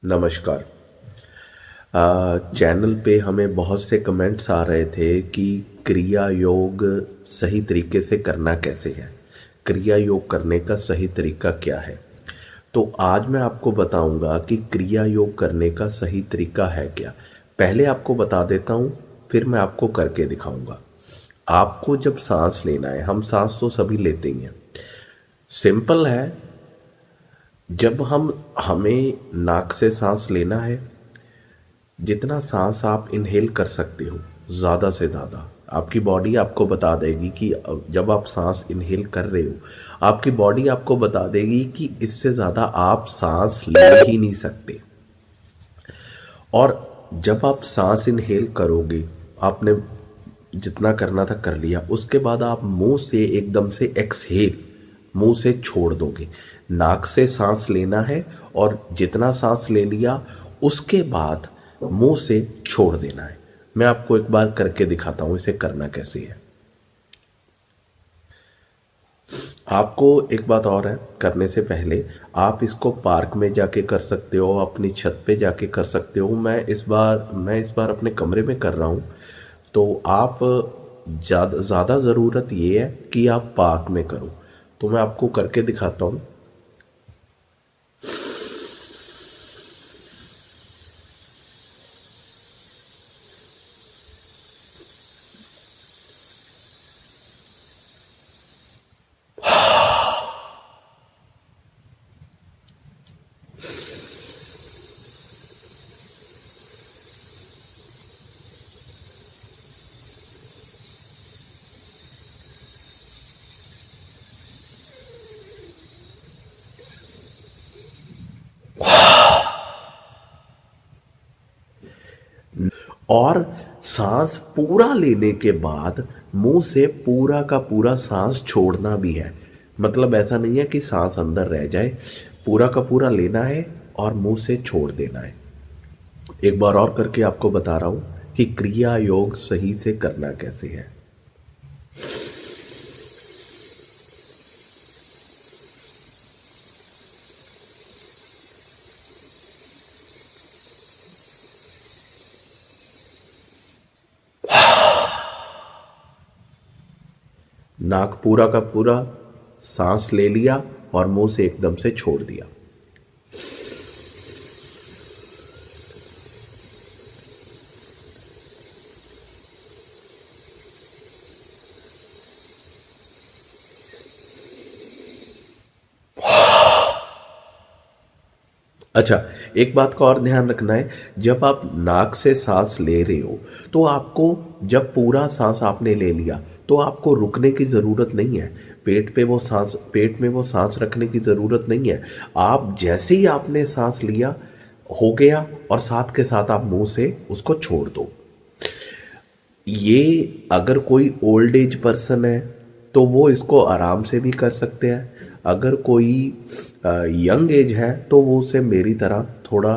नमस्कार। चैनल पे हमें बहुत से कमेंट्स आ रहे थे कि क्रिया योग सही तरीके से करना कैसे है, क्रिया योग करने का सही तरीका क्या है। तो आज मैं आपको बताऊंगा कि क्रिया योग करने का सही तरीका है क्या। पहले आपको बता देता हूं, फिर मैं आपको करके दिखाऊंगा। आपको जब सांस लेना है, हम सांस तो सभी लेते ही हैं, सिंपल है। जब हमें नाक से सांस लेना है, जितना सांस आप इनहेल कर सकते हो ज़्यादा से ज़्यादा आपकी बॉडी आपको बता देगी कि जब आप सांस इनहेल कर रहे हो, आपकी बॉडी आपको बता देगी कि इससे ज़्यादा आप सांस ले ही नहीं सकते। और जब आप सांस इनहेल करोगे, आपने जितना करना था कर लिया, उसके बाद आप मुंह से एकदम से एक्सहेल, मुंह से छोड़ दोगे। नाक से सांस लेना है और जितना सांस ले लिया उसके बाद मुंह से छोड़ देना है। मैं आपको एक बार करके दिखाता हूं इसे करना कैसे है। आपको एक बात और है, करने से पहले आप इसको पार्क में जाके कर सकते हो, अपनी छत पे जाके कर सकते हो। मैं इस बार अपने कमरे में कर रहा हूं। तो आप ज़्यादा ज़रूरत ये है कि आप पार्क में करो। तो मैं आपको करके दिखाता हूं। और सांस पूरा लेने के बाद मुंह से पूरा का पूरा सांस छोड़ना भी है। मतलब ऐसा नहीं है कि सांस अंदर रह जाए, पूरा का पूरा लेना है और मुंह से छोड़ देना है। एक बार और करके आपको बता रहा हूं कि क्रिया योग सही से करना कैसे है। नाक पूरा का पूरा सांस ले लिया और मुंह से एकदम से छोड़ दिया। अच्छा, एक बात का और ध्यान रखना है, जब आप नाक से सांस ले रहे हो तो आपको, जब पूरा सांस आपने ले लिया तो आपको रुकने की ज़रूरत नहीं है। पेट में वो सांस रखने की ज़रूरत नहीं है। आप जैसे ही आपने सांस लिया, हो गया, और साथ के साथ आप मुंह से उसको छोड़ दो। ये अगर कोई ओल्ड एज पर्सन है तो वो इसको आराम से भी कर सकते हैं। अगर कोई यंग एज है तो वो उसे मेरी तरह थोड़ा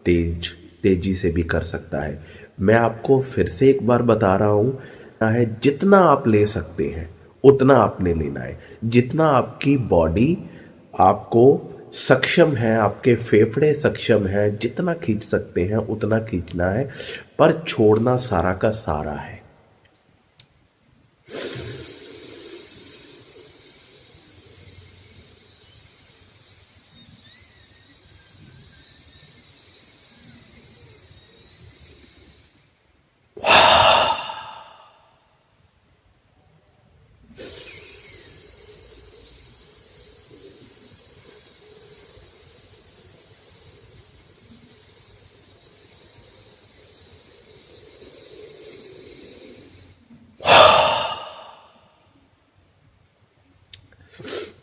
तेजी से भी कर सकता है। मैं आपको फिर से एक बार बता रहा हूँ, है जितना आप ले सकते हैं उतना आपने लेना है। जितना आपकी बॉडी आपको सक्षम है, आपके फेफड़े सक्षम है, जितना खींच सकते हैं उतना खींचना है, पर छोड़ना सारा का सारा है।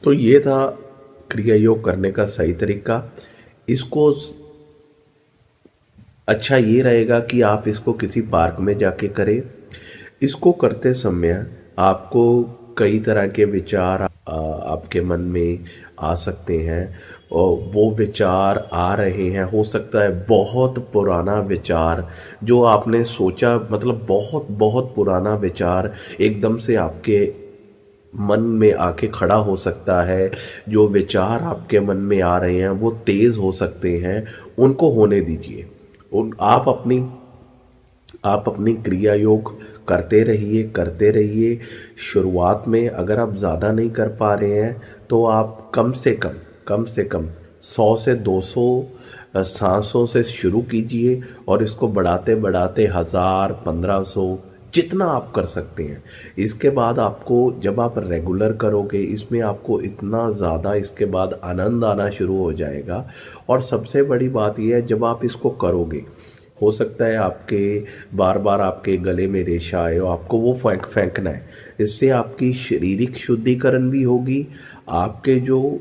तो ये था क्रिया योग करने का सही तरीका। इसको अच्छा ये रहेगा कि आप इसको किसी पार्क में जाके करें। इसको करते समय आपको कई तरह के विचार आपके मन में आ सकते हैं, और वो विचार आ रहे हैं, हो सकता है बहुत पुराना विचार जो आपने सोचा, मतलब बहुत बहुत पुराना विचार एकदम से आपके मन में आके खड़ा हो सकता है। जो विचार आपके मन में आ रहे हैं वो तेज हो सकते हैं। उनको होने दीजिए। उन आप अपनी क्रिया योग करते रहिए। शुरुआत में अगर आप ज़्यादा नहीं कर पा रहे हैं तो आप कम से कम 100 से 200 सांसों से शुरू कीजिए और इसको बढ़ाते बढ़ाते 1000 1500 जितना आप कर सकते हैं। इसके बाद आपको जब आप रेगुलर करोगे इसमें आपको इतना ज़्यादा इसके बाद आनंद आना शुरू हो जाएगा। और सबसे बड़ी बात यह है, जब आप इसको करोगे हो सकता है आपके बार बार आपके गले में रेशा आए और आपको वो फेंकना है। इससे आपकी शारीरिक शुद्धिकरण भी होगी। आपके जो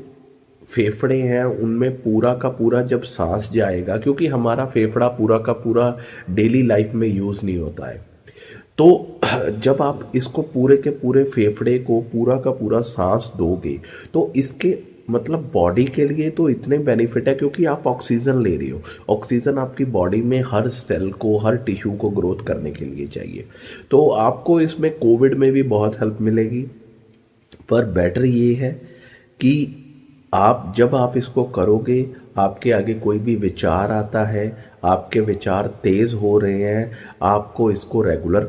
फेफड़े हैं उनमें पूरा का पूरा जब सांस जाएगा, क्योंकि हमारा फेफड़ा पूरा का पूरा डेली लाइफ में यूज़ नहीं होता है, तो जब आप इसको पूरे के पूरे फेफड़े को पूरा का पूरा सांस दोगे तो इसके मतलब बॉडी के लिए तो इतने बेनिफिट है, क्योंकि आप ऑक्सीजन ले रहे हो। ऑक्सीजन आपकी बॉडी में हर सेल को हर टिश्यू को ग्रोथ करने के लिए चाहिए। तो आपको इसमें कोविड में भी बहुत हेल्प मिलेगी। पर बेटर ये है कि जब आप इसको करोगे, आपके आगे कोई भी विचार आता है, आपके विचार तेज हो रहे हैं, आपको इसको रेगुलर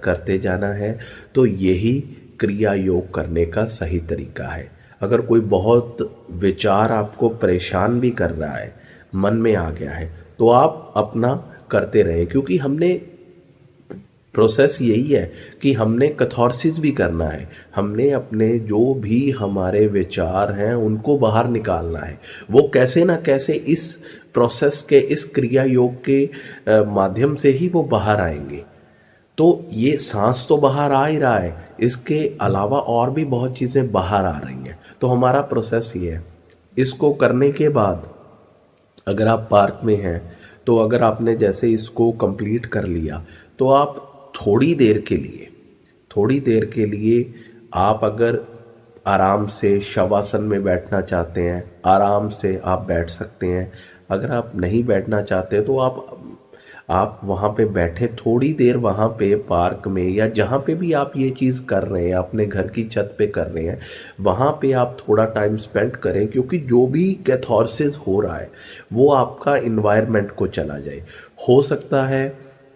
करते जाना है, तो यही क्रिया योग करने का सही तरीका है। अगर कोई बहुत विचार आपको परेशान भी कर रहा है, मन में आ गया है, तो आप अपना करते रहें, क्योंकि हमने प्रोसेस यही है कि हमने कैथार्सिस भी करना है। हमने अपने जो भी हमारे विचार हैं उनको बाहर निकालना है। वो कैसे ना कैसे इस प्रोसेस के, इस क्रिया योग के माध्यम से ही वो बाहर आएंगे। तो ये सांस तो बाहर आ ही रहा है, इसके अलावा और भी बहुत चीज़ें बाहर आ रही हैं। तो हमारा प्रोसेस ये है। इसको करने के बाद अगर आप पार्क में हैं, तो अगर आपने जैसे इसको कंप्लीट कर लिया, तो आप थोड़ी देर के लिए आप अगर आराम से शवासन में बैठना चाहते हैं, आराम से आप बैठ सकते हैं। अगर आप नहीं बैठना चाहते तो आप वहाँ पे बैठे थोड़ी देर, वहाँ पे पार्क में या जहाँ पे भी आप ये चीज़ कर रहे हैं, अपने घर की छत पे कर रहे हैं, वहाँ पे आप थोड़ा टाइम स्पेंड करें, क्योंकि जो भी कैथार्सिस हो रहा है वो आपका इन्वायरमेंट को चला जाए। हो सकता है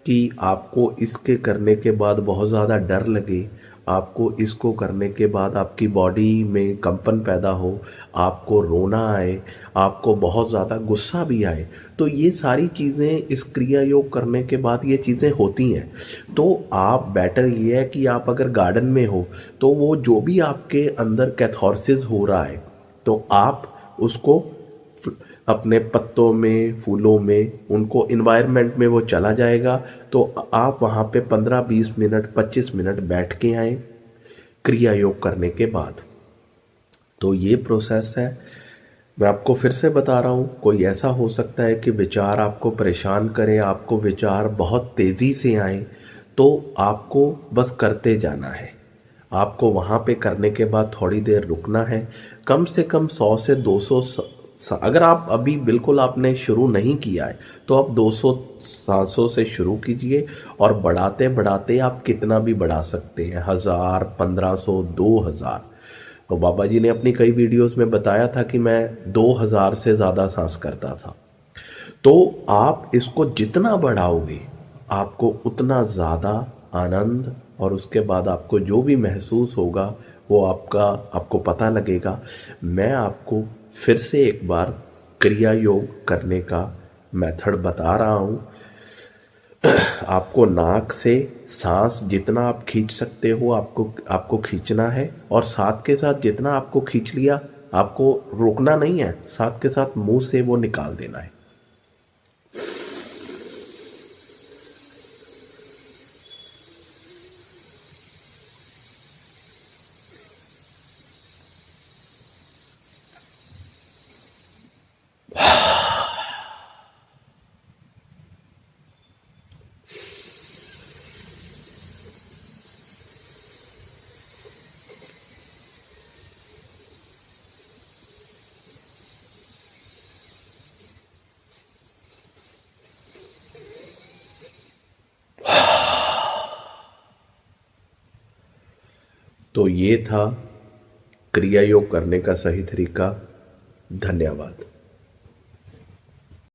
कि आपको इसके करने के बाद बहुत ज़्यादा डर लगे, आपको इसको करने के बाद आपकी बॉडी में कंपन पैदा हो, आपको रोना आए, आपको बहुत ज़्यादा गुस्सा भी आए। तो ये सारी चीज़ें इस क्रिया योग करने के बाद ये चीज़ें होती हैं। तो आप बेटर ये है कि आप अगर गार्डन में हो तो वो जो भी आपके अंदर कैथार्सिस हो रहा है, तो आप उसको अपने पत्तों में, फूलों में, उनको इन्वायरमेंट में वो चला जाएगा। तो आप वहाँ पे 15-20 मिनट 25 मिनट बैठ के आए क्रिया योग करने के बाद। तो ये प्रोसेस है। मैं आपको फिर से बता रहा हूँ, कोई ऐसा हो सकता है कि विचार आपको परेशान करें, आपको विचार बहुत तेज़ी से आए, तो आपको बस करते जाना है। आपको वहाँ पे करने के बाद थोड़ी देर रुकना है। कम से कम 100 से 200, अगर आप अभी बिल्कुल आपने शुरू नहीं किया है तो आप 200 सांसों से शुरू कीजिए और बढ़ाते बढ़ाते आप कितना भी बढ़ा सकते हैं, 1000 1500 2000। और बाबा जी ने अपनी कई वीडियोस में बताया था कि मैं 2000 से ज़्यादा सांस करता था। तो आप इसको जितना बढ़ाओगे आपको उतना ज़्यादा आनंद, और उसके बाद आपको जो भी महसूस होगा वो आपको पता लगेगा। मैं आपको फिर से एक बार क्रिया योग करने का मेथड बता रहा हूँ। आपको नाक से सांस जितना आप खींच सकते हो आपको खींचना है, और साथ के साथ जितना आपको खींच लिया आपको रोकना नहीं है, साथ के साथ मुंह से वो निकाल देना है। तो ये था क्रिया योग करने का सही तरीका। धन्यवाद।